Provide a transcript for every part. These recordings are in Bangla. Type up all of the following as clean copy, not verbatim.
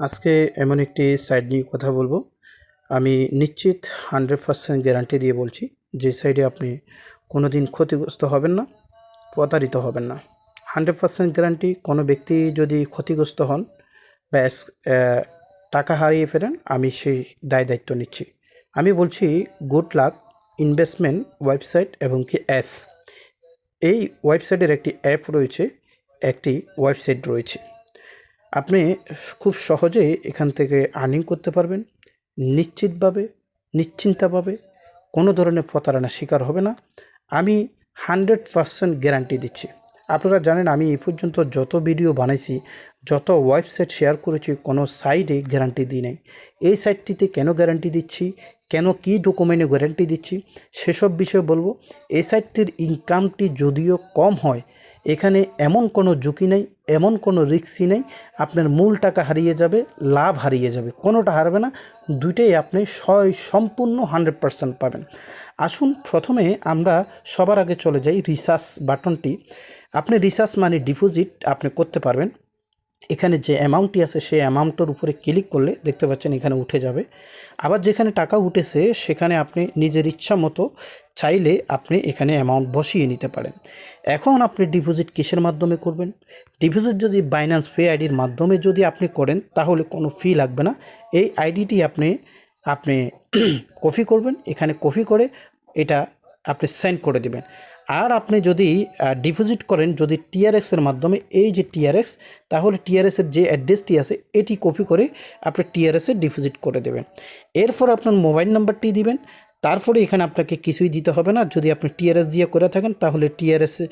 আজকে এমন একটি সাইট নিয়ে কথা বলবো। আমি নিশ্চিত 100% গ্যারান্টি দিয়ে বলছি, যে সাইডে আপনি কোনো দিন ক্ষতিগ্রস্ত হবেন না, প্রতারিত হবেন না। 100% গ্যারান্টি। কোনো ব্যক্তি যদি ক্ষতিগ্রস্ত হন বা টাকা হারিয়ে ফেলেন, আমি সেই দায় দায়িত্ব নিচ্ছি। আমি বলছি গুড লাক ইনভেস্টমেন্ট ওয়েবসাইট এবং কি অ্যাপ। এই ওয়েবসাইটের একটি অ্যাপ রয়েছে, একটি ওয়েবসাইট রয়েছে। আপনি খুব সহজেই এখান থেকে আর্নিং করতে পারবেন নিশ্চিতভাবে, নিশ্চিন্তভাবে। কোনো ধরনের প্রতারণার শিকার হবে না। আমি 100% গ্যারান্টি দিচ্ছি। আপনারা জানেন, আমি এই পর্যন্ত যত ভিডিও বানাইছি, যত ওয়েবসাইট শেয়ার করেছি, কোনো সাইটে গ্যারান্টি দিই নাই। এই সাইটটিতে কেন গ্যারান্টি দিচ্ছি, কেন কী ডকুমেন্টে গ্যারান্টি দিচ্ছি, সেসব বিষয়ে বলবো। এই সাইটটির ইনকামটি যদিও কম হয়, এখানে এমন কোনো ঝুঁকি নেই, এমন কোনো রিস্কই নেই। আপনার মূল টাকা হারিয়ে যাবে, লাভ হারিয়ে যাবে, কোনোটা হারবে না। দুইটাই আপনি সম্পূর্ণ 100% পাবেন। আসুন প্রথমে আমরা সবার আগে চলে যাই রিসার্চ বাটনটি। আপনি রিসার্চ মানে ডিপোজিট আপনি করতে পারবেন। এখানে যে অ্যামাউন্টটি আছে সেই অ্যামাউন্টের উপরে ক্লিক করলে দেখতে পাচ্ছেন এখানে উঠে যাবে। আবার যেখানে টাকা উঠেছে সেখানে আপনি নিজের ইচ্ছা মতো চাইলে আপনি এখানে অ্যামাউন্ট বসিয়ে নিতে পারেন। এখন আপনি ডিপোজিট কিসের মাধ্যমে করবেন? ডিপোজিট যদি বাইন্যান্স পে আইডির মাধ্যমে যদি আপনি করেন, তাহলে কোনো ফি লাগবে না। এই আইডিটি আপনি আপনি কপি করবেন, এখানে কপি করে এটা আপনি সেন্ড করে দেবেন। আর আপনি যদি ডিপোজিট করেন যদি টিআরএক্সের মাধ্যমে, এই যে টিআরএক্স, তাহলে টিআরএসের যে অ্যাড্রেসটি আছে এটি কপি করে আপনি টিআরএসে ডিপোজিট করে দেবেন। এরপর আপনার মোবাইল নাম্বারটি দিবেন। তারপরে এখানে আপনাকে কিছুই দিতে হবে না। যদি আপনি টিআরএস দিয়ে করে থাকেন তাহলে টিআরএসে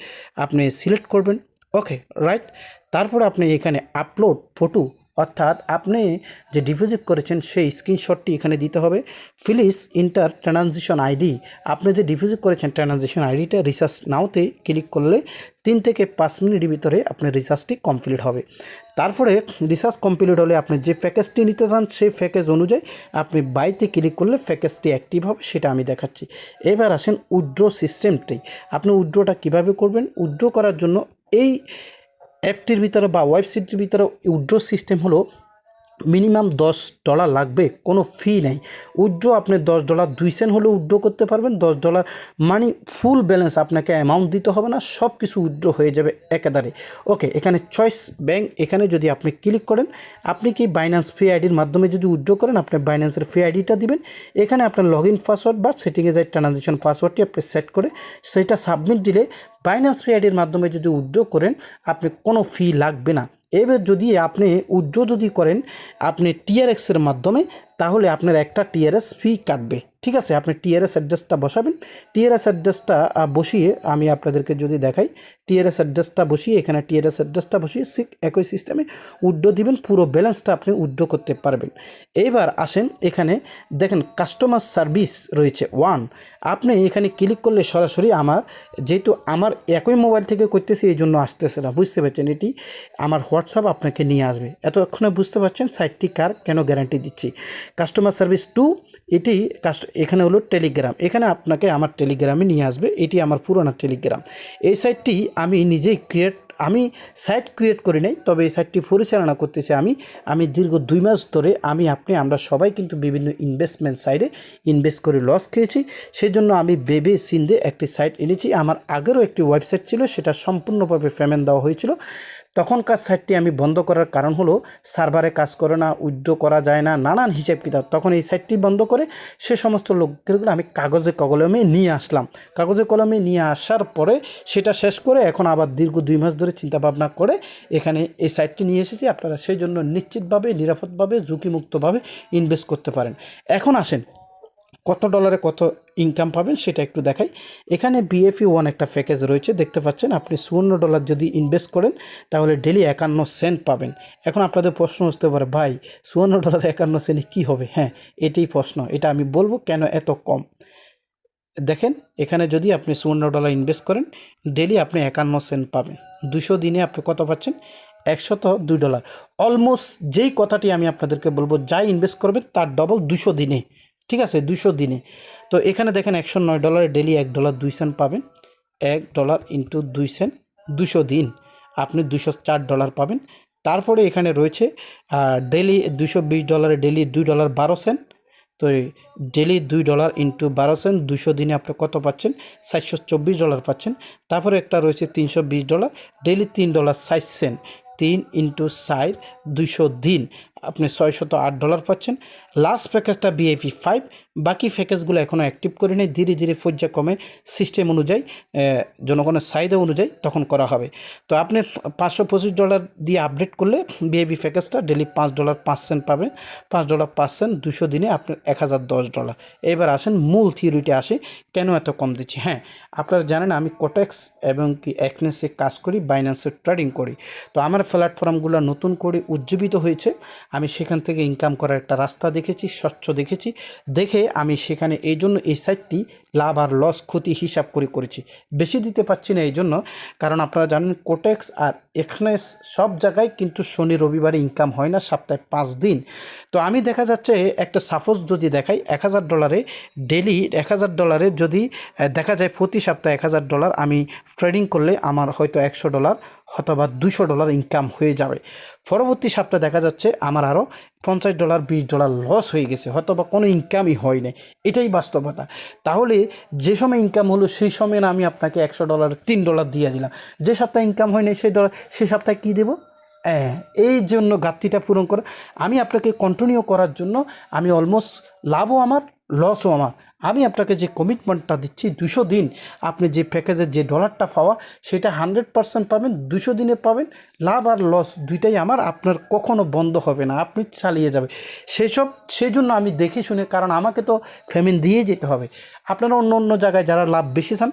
আপনি সিলেক্ট করবেন। ওকে, রাইট। তারপরে আপনি এখানে আপলোড ফটো, অর্থাৎ আপনি যে ডিপোজিট করেছেন সেই স্ক্রিনশটটি এখানে দিতে হবে। Please inter transition ID. আপনি যে ডিপোজিট করেছেন ট্রানজিশন আইডিটা রিসার্চ নাওতে ক্লিক করলে 3 থেকে 5 মিনিটের ভিতরে আপনার রিসার্চটি কমপ্লিট হবে। তারপরে রিসার্চ কমপ্লিট হলে আপনি যে প্যাকেজটি নিতে চান সেই প্যাকেজ অনুযায়ী আপনি বাইতে ক্লিক করলে প্যাকেজটি অ্যাক্টিভ হবে, সেটা আমি দেখাচ্ছি। এবার আসেন উইথড্র সিস্টেমটি। আপনি উইথড্রটা কীভাবে করবেন? উইথড্র করার জন্য এই অ্যাপটির ভিতরে বা ওয়েবসাইটটির ভিতরে উইথড্র সিস্টেম হলো মিনিমাম $10 লাগবে, কোনো ফি নেই। উইথড্র আপনি $10 2 সেন্ট হলে উইথড্র করতে পারবেন। $10 মানে ফুল ব্যালেন্স, আপনাকে অ্যামাউন্ট দিতে হবে না, সব কিছু উইথড্র হয়ে যাবে একেবারে। ওকে, এখানে চয়েস ব্যাঙ্ক, এখানে যদি আপনি ক্লিক করেন, আপনি কি বাইন্যান্স ফি আইডির মাধ্যমে যদি উইথড্র করেন, আপনি বাইন্যান্সের ফি আইডিটা দিবেন। এখানে আপনার লগ ইন পাসওয়ার্ড বা সেটিংয়ে যাই ট্রানজেকশন পাসওয়ার্ডটি আপনি সেট করে সেটা সাবমিট দিলে বাইন্যান্স ফি আইডির মাধ্যমে যদি উইথড্র করেন, আপনি কোনো ফি লাগবে না। এবার যদি আপনি উইথড্র যদি করেন আপনি টিআরএক্সের মাধ্যমে, তাহলে আপনার একটা টিআরএস ফি কাটবে। ঠিক আছে, আপনি টিআরএস অ্যাড্রেসটা বসাবেন। টিআরএস অ্যাড্রেসটা বসিয়ে আমি আপনাদেরকে যদি দেখাই, টিআরএস অ্যাড্রেসটা বসিয়ে এখানে টিআরএস অ্যাড্রেসটা বসিয়ে একই সিস্টেমে উইথড্র দিবেন, পুরো ব্যালেন্সটা আপনি উইথড্র করতে পারবেন। এইবার আসেন, এখানে দেখেন কাস্টমার সার্ভিস রয়েছে 1। আপনি এখানে ক্লিক করলে সরাসরি যেহেতু আমার একই মোবাইল থেকে করতেছি এই জন্য আসতেছে না, বুঝতে পারছেন? এটি আমার হোয়াটসঅ্যাপ আপনাকে নিয়ে আসবে। এতক্ষণে বুঝতে পারছেন সাইটটি কার, কেন গ্যারান্টি দিচ্ছি। কাস্টমার সার্ভিস 2, এটি এখানে হলো টেলিগ্রাম, এখানে আপনাকে আমার টেলিগ্রামে নিয়ে আসবে। এটি আমার পুরোনো টেলিগ্রাম। এই সাইটটি আমি নিজেই আমি সাইট ক্রিয়েট করি নাই, তবে এই সাইটটি পরিচালনা করতেছি আমি দীর্ঘ 2 মাস ধরে। আমরা সবাই কিন্তু বিভিন্ন ইনভেস্টমেন্ট সাইটে ইনভেস্ট করে লস খেয়েছি। সেজন্য আমি ভেবে চিন্তে একটি সাইট এনেছি। আমার আগেরও একটি ওয়েবসাইট ছিল, সেটা সম্পূর্ণভাবে পেমেন্ট দেওয়া হয়েছিল। তখনকার সাইটটি আমি বন্ধ করার কারণ হলো সার্ভারে কাজ করে না, উইথড্র করা যায় না, নানান হিসাব কিতাব। তখন এই সাইটটি বন্ধ করে সে সমস্ত লোকগুলো আমি কাগজে কলমে নিয়ে আসলাম। কাগজে কলমে নিয়ে আসার পরে সেটা শেষ করে এখন আবার দীর্ঘ 2 মাস ধরে চিন্তাভাবনা করে এখানে এই সাইটটি নিয়ে এসেছি। আপনারা সেই জন্য নিশ্চিতভাবে, নিরাপদভাবে, ঝুঁকিমুক্তভাবে ইনভেস্ট করতে পারেন। এখন আসেন কত ডলারে কত ইনকাম পাবেন সেটা একটু দেখাই। এখানে BFE1 একটা প্যাকেজ রয়েছে, দেখতে পাচ্ছেন। আপনি $54 যদি ইনভেস্ট করেন তাহলে ডেলি 51 সেন্ট পাবেন। এখন আপনাদের প্রশ্ন আসতে পারে, ভাই $54 51 সেন্ট কী হবে? হ্যাঁ, এটাই প্রশ্ন। এটা আমি বলবো কেন এত কম। দেখেন, এখানে যদি আপনি $54 ইনভেস্ট করেন ডেলি আপনি 51 সেন্ট পাবেন। 200 দিনে আপনি কত পাচ্ছেন? $102। অলমোস্ট যেই কথাটি আমি আপনাদেরকে বলবো, যাই ইনভেস্ট করবেন তার ডবল 200 দিনে। ঠিক আছে, 200 দিনে। তো এখানে দেখেন $109 ডেলি $1 2 সেন্ট পাবেন। $1 × 2 সেন্ট, 200 দিন আপনি $204 পাবেন। তারপরে এখানে রয়েছে ডেলি $220 ডেলি $2.12। তো ডেলি $2 ইন্টু 12 200 দিনে আপনি কত পাচ্ছেন? $724 পাচ্ছেন। তারপরে একটা রয়েছে $320 ডেলি $3.60। 3 ইন্টু 60 200 দিন আপনি $608 পাচ্ছেন। লাস্ট প্যাকেজটা বিএপি 5। বাকি প্যাকেজগুলো এখনও অ্যাক্টিভ করে নেই, ধীরে ধীরে পর্যায়ক্রমে সিস্টেম অনুযায়ী জনগণের চাহিদা অনুযায়ী তখন করা হবে। তো আপনি $525 দিয়ে আপডেট করলে বিএপি প্যাকেজটা ডেলি $5.05 পাবেন। $5.05 200 দিনে আপনার $1010। এবার আসেন মূল থিওরিতে আসে, কেন এত কম দিচ্ছি। হ্যাঁ, আপনারা জানেন আমি কোটেক্স এবং কি অ্যাকনেসে কাজ করি, বাইন্যান্সে ট্রেডিং করি। তো আমার প্ল্যাটফর্মগুলো নতুন করে উজ্জীবিত হয়েছে, আমি সেখান থেকে ইনকাম করার একটা রাস্তা দেখেছি, স্বচ্ছ দেখেছি, দেখে আমি সেখানে এই জন্য এই সাইটটি লাভ আর লস ক্ষতি হিসাব করে করেছি। বেশি দিতে পারছি না এই জন্য, কারণ আপনারা জানেন কোটেক্স আর এক্সনেস সব জায়গায় কিন্তু শনি রবিবারে ইনকাম হয় না, সপ্তাহে 5 দিন। তো আমি দেখা যাচ্ছে একটা সাপোজ যদি দেখাই $1000 ডেলি $1000 যদি দেখা যায় প্রতি সপ্তাহে $1000 আমি ট্রেডিং করলে আমার হয়তো $100 অথবা $200 ইনকাম হয়ে যাবে। পরবর্তী সপ্তাহে দেখা যাচ্ছে আমার আরও $50 $20 লস হয়ে গেছে, হয়তো বা কোনো ইনকামই হয় নাই। এটাই বাস্তবতা। তাহলে যে সময় ইনকাম হলো সেই সময় না আমি আপনাকে $100 $3 দিয়ে দিলাম, যে সপ্তাহে ইনকাম হয় নাই সেই সপ্তাহে কী দেবো? হ্যাঁ, এই জন্য ঘাটতিটা পূরণ করে আমি আপনাকে কন্টিনিউ করার জন্য আমি অলমোস্ট লাভও আমার লসও আমার। আমি আপনাকে যে কমিটমেন্টটা দিচ্ছি 200 দিন, আপনি যে প্যাকেজের যে ডলারটা পাওয়া সেটা 100% পাবেন, 200 দিনে পাবেন। লাভ আর লস দুইটাই আমার, আপনার কখনো বন্ধ হবে না, আপনি চালিয়ে যাবে সেই জন্য আমি দেখে শুনে, কারণ আমাকে তো পেমেন্ট দিয়ে যেতে হবে। আপনারা অন্য অন্য জায়গায় যারা লাভ বেশি চান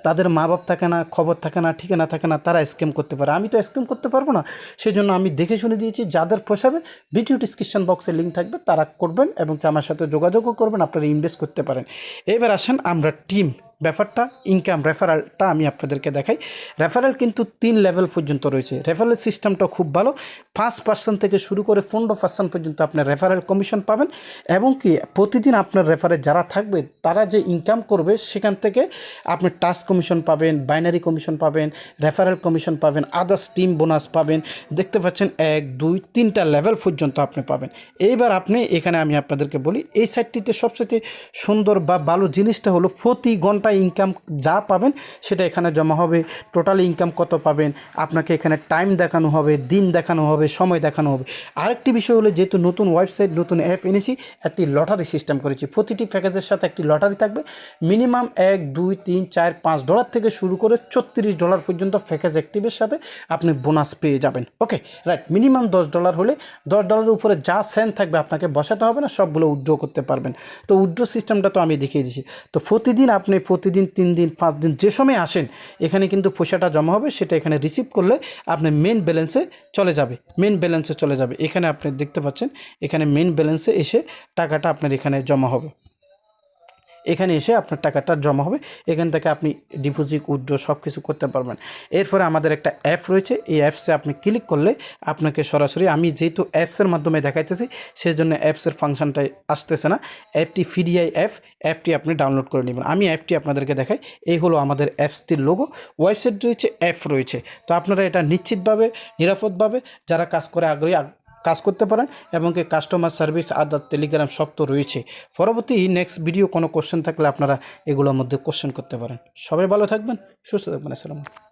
তাদের মা বাপ থাকে না, খবর থাকে না, ঠিকানা থাকে না, তারা স্ক্যাম করতে পারে, আমি তো স্ক্যাম করতে পারবো না। সেই জন্য আমি দেখে শুনে দিয়েছি, যাদের পোষাবে ভিডিও ডিসক্রিপশন বক্সে লিঙ্ক থাকবে, তারা করবেন এবং আমার সাথে যোগাযোগও করবেন, আপনারা ইনভেস্ট করতে পারেন। এবার আসেন আমরা টিম ব্যাপারটা, ইনকাম রেফারেলটা আমি আপনাদেরকে দেখাই। রেফারেল কিন্তু 3 লেভেল পর্যন্ত রয়েছে। রেফারেল সিস্টেমটা খুব ভালো, 5% থেকে শুরু করে 15% পর্যন্ত আপনার রেফারেল কমিশন পাবেন। এবং কি প্রতিদিন আপনার রেফারে যারা থাকবে তারা যে ইনকাম করবে সেখান থেকে আপনি টাস্ক কমিশন পাবেন, বাইনারি কমিশন পাবেন, রেফারেল কমিশন পাবেন, আদার্স টিম বোনাস পাবেন। দেখতে পাচ্ছেন 1 2 3টা লেভেল পর্যন্ত আপনি পাবেন। এইবার আপনি এখানে আমি আপনাদেরকে বলি, এই সাইটটিতে সবচেয়ে সুন্দর বা ভালো জিনিসটা হলো প্রতি ঘন্টায় ইনকাম যা পাবেন সেটা এখানে জমা হবে। টোটাল ইনকাম কত পাবেন আপনাকে এখানে টাইম দেখানো হবে, দিন দেখানো হবে, সময় দেখানো হবে। আরেকটি বিষয় হলো, যেহেতু নতুন ওয়েবসাইট নতুন অ্যাপ এনেছি, একটি লটারি সিস্টেম করেছি। প্রতিটি প্যাকেজের সাথে একটি লটারি থাকবে। মিনিমাম $1 2 3 4 $5 থেকে শুরু করে $34 পর্যন্ত প্যাকেজ অ্যাক্টিভের সাথে আপনি বোনাস পেয়ে যাবেন। ওকে রাইট, মিনিমাম $10 হলে $10 উপরে যা সেন্ট থাকবে আপনাকে বসাতে হবে না, সবগুলো উইথড্র করতে পারবেন। তো উইথড্র সিস্টেমটা তো আমি দেখিয়ে দিয়েছি। তো প্রতিদিন আপনি প্রতিদিন 3 দিন 5 দিন যে সময় আসেন এখানে কিন্তু পয়সাটা জমা হবে, সেটা এখানে রিসিভ করলে আপনি মেন ব্যালেন্সে চলে যাবে। এখানে আপনি দেখতে পাচ্ছেন, এখানে মেন ব্যালেন্সে এসে টাকাটা আপনার এখানে জমা হবে। এখানে এসে আপনার টাকাটা জমা হবে, এখান থেকে আপনি ডিপোজিট উইথড্র সব কিছু করতে পারবেন। এরপরে আমাদের একটা অ্যাপ রয়েছে, এই অ্যাপসে আপনি ক্লিক করলে আপনাকে সরাসরি, আমি যেহেতু অ্যাপসের মাধ্যমে দেখাইতেছি সেই জন্য অ্যাপসের ফাংশনটা আসতেছে না। অ্যাপটি ফ্রিআই অ্যাপটি আপনি ডাউনলোড করে নেবেন। আমি অ্যাপটি আপনাদেরকে দেখাই। এই হলো আমাদের অ্যাপসটির লোগো, ওয়েবসাইট রয়েছে, অ্যাপ রয়েছে। তো আপনারা এটা নিশ্চিতভাবে নিরাপদভাবে যারা কাজ করে আগ্রহী কাজ করতে পারেন, এবং কি কাস্টমার সার্ভিস আদার টেলিগ্রাম সব তো রয়েছে। পরবর্তী নেক্সট ভিডিও কোনো কোশ্চেন থাকলে আপনারা এগুলোর মধ্যে কোশ্চেন করতে পারেন। সবাই ভালো থাকবেন, সুস্থ থাকবেন। আসসালামু আলাইকুম।